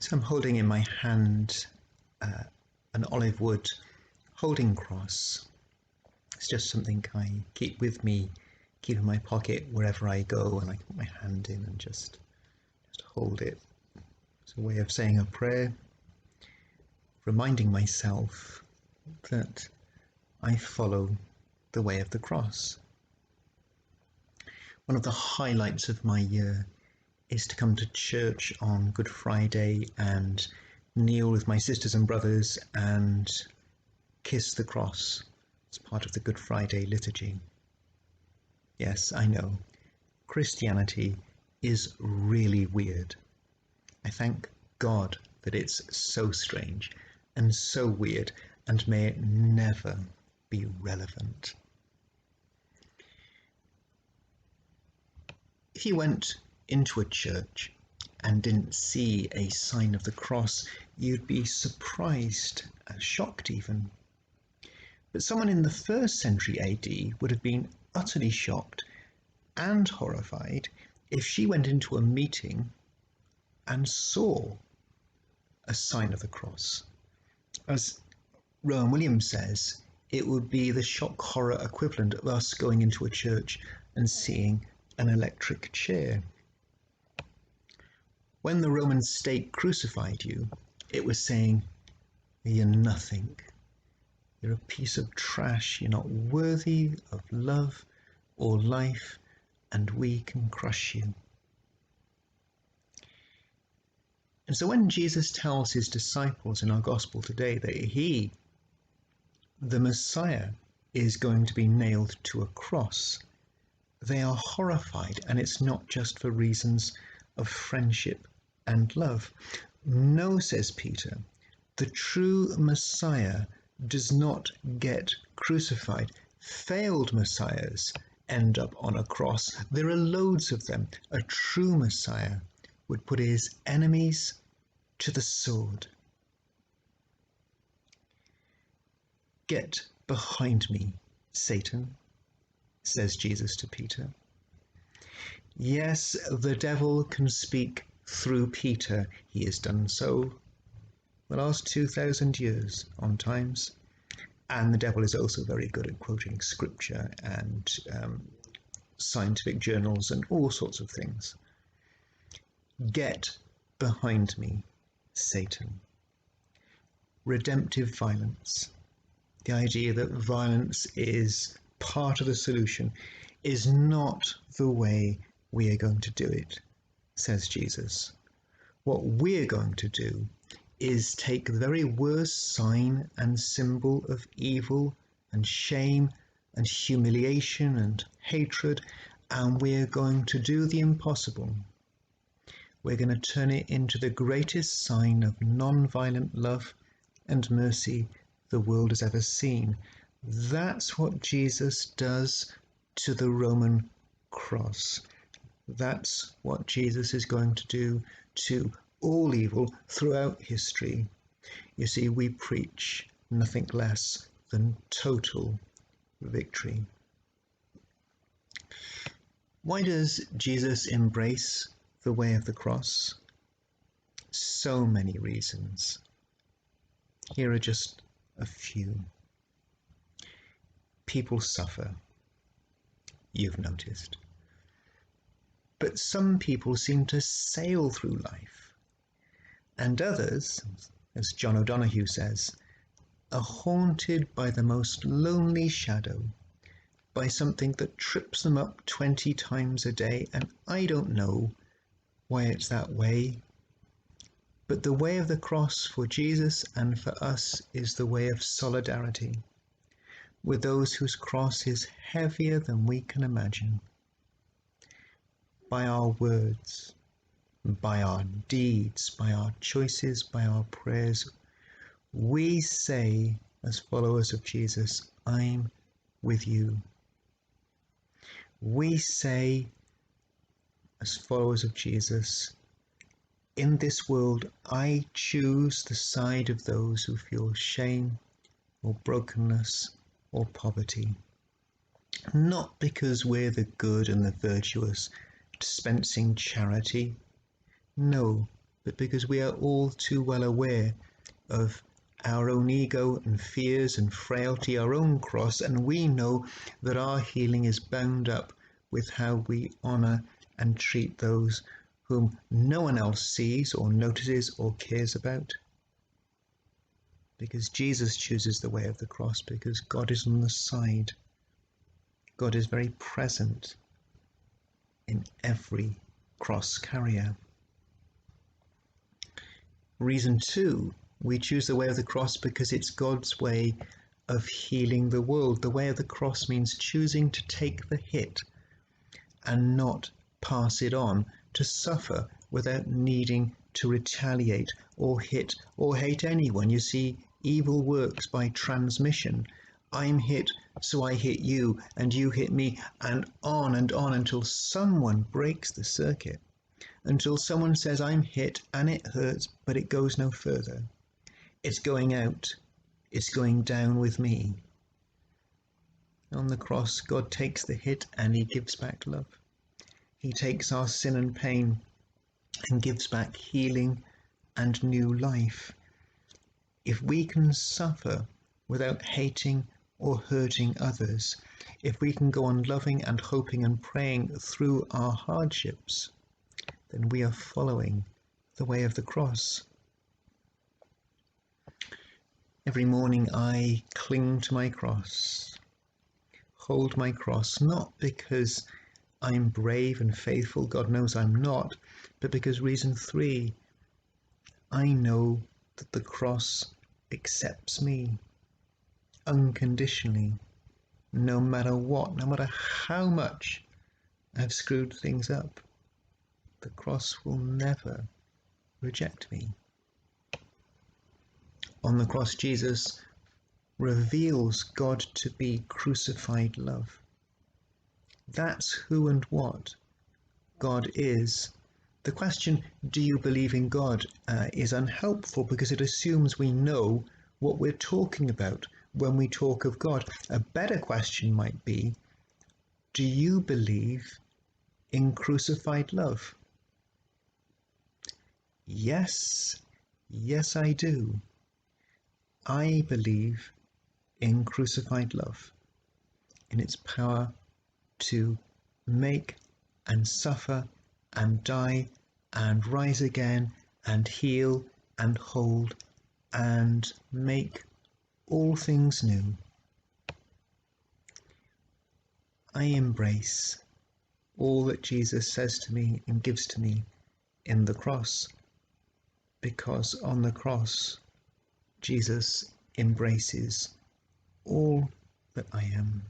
So I'm holding in my hand an olive wood holding cross. It's just something I keep with me, keep in my pocket wherever I go, and I put my hand in and just hold it. It's a way of saying a prayer, reminding myself that I follow the way of the cross. One of the highlights of my year is to come to church on Good Friday and kneel with my sisters and brothers and kiss the cross as part of the Good Friday liturgy. Yes, I know, Christianity is really weird. I thank God that it's so strange and so weird, and may it never be relevant. If you went into a church and didn't see a sign of the cross, you'd be surprised, shocked even. But someone in the 1st century AD would have been utterly shocked and horrified if she went into a meeting and saw a sign of the cross. As Rowan Williams says, it would be the shock horror equivalent of us going into a church and seeing an electric chair. When the Roman state crucified you, it was saying, you're nothing. You're a piece of trash. You're not worthy of love or life, and we can crush you. And so when Jesus tells his disciples in our gospel today that he, the Messiah, is going to be nailed to a cross, they are horrified, and it's not just for reasons of friendship and love. No, says Peter, the true Messiah does not get crucified. Failed messiahs end up on a cross. There are loads of them. A true Messiah would put his enemies to the sword. Get behind me, Satan, says Jesus to Peter. Yes, the devil can speak through Peter. He has done so the last 2,000 years on times. And the devil is also very good at quoting scripture and scientific journals and all sorts of things. Get behind me, Satan. Redemptive violence. The idea that violence is part of the solution is not the way we are going to do it, says Jesus. What we're going to do is take the very worst sign and symbol of evil and shame and humiliation and hatred, and we're going to do the impossible. We're going to turn it into the greatest sign of non-violent love and mercy the world has ever seen. That's what Jesus does to the Roman cross. That's what Jesus is going to do to all evil throughout history. You see, we preach nothing less than total victory. Why does Jesus embrace the way of the cross? So many reasons. Here are just a few. People suffer, you've noticed. But some people seem to sail through life, and others, as John O'Donoghue says, are haunted by the most lonely shadow, by something that trips them up 20 times a day, and I don't know why it's that way. But the way of the cross for Jesus and for us is the way of solidarity with those whose cross is heavier than we can imagine. By our words, by our deeds, by our choices, by our prayers, we say, as followers of Jesus, I'm with you. We say, as followers of Jesus, in this world, I choose the side of those who feel shame or brokenness or poverty. Not because we're the good and the virtuous, dispensing charity. No, but because we are all too well aware of our own ego and fears and frailty, our own cross, and we know that our healing is bound up with how we honour and treat those whom no one else sees or notices or cares about. Because Jesus chooses the way of the cross, because God is on the side. God is very present in every cross carrier. Reason 2, we choose the way of the cross because it's God's way of healing the world. The way of the cross means choosing to take the hit and not pass it on, to suffer without needing to retaliate or hit or hate anyone. You see, evil works by transmission. I'm hit, so I hit you, and you hit me, and on until someone breaks the circuit, until someone says, I'm hit and it hurts, but it goes no further. It's going out, it's going down with me. On the cross, God takes the hit and he gives back love. He takes our sin and pain and gives back healing and new life. If we can suffer without hating or hurting others, if we can go on loving and hoping and praying through our hardships, then we are following the way of the cross. Every morning I cling to my cross, hold my cross, not because I'm brave and faithful, God knows I'm not, but because reason 3, I know that the cross accepts me unconditionally, no matter what, no matter how much I've screwed things up. The cross will never reject me. On the cross, Jesus reveals God to be crucified love. That's who and what God is. The question, do you believe in God, is unhelpful because it assumes we know what we're talking about when we talk of God. A better question might be, do you believe in crucified love? Yes, yes I do. I believe in crucified love, in its power to make and suffer and die and rise again and heal and hold and make all things new. I embrace all that Jesus says to me and gives to me in the cross, because on the cross Jesus embraces all that I am.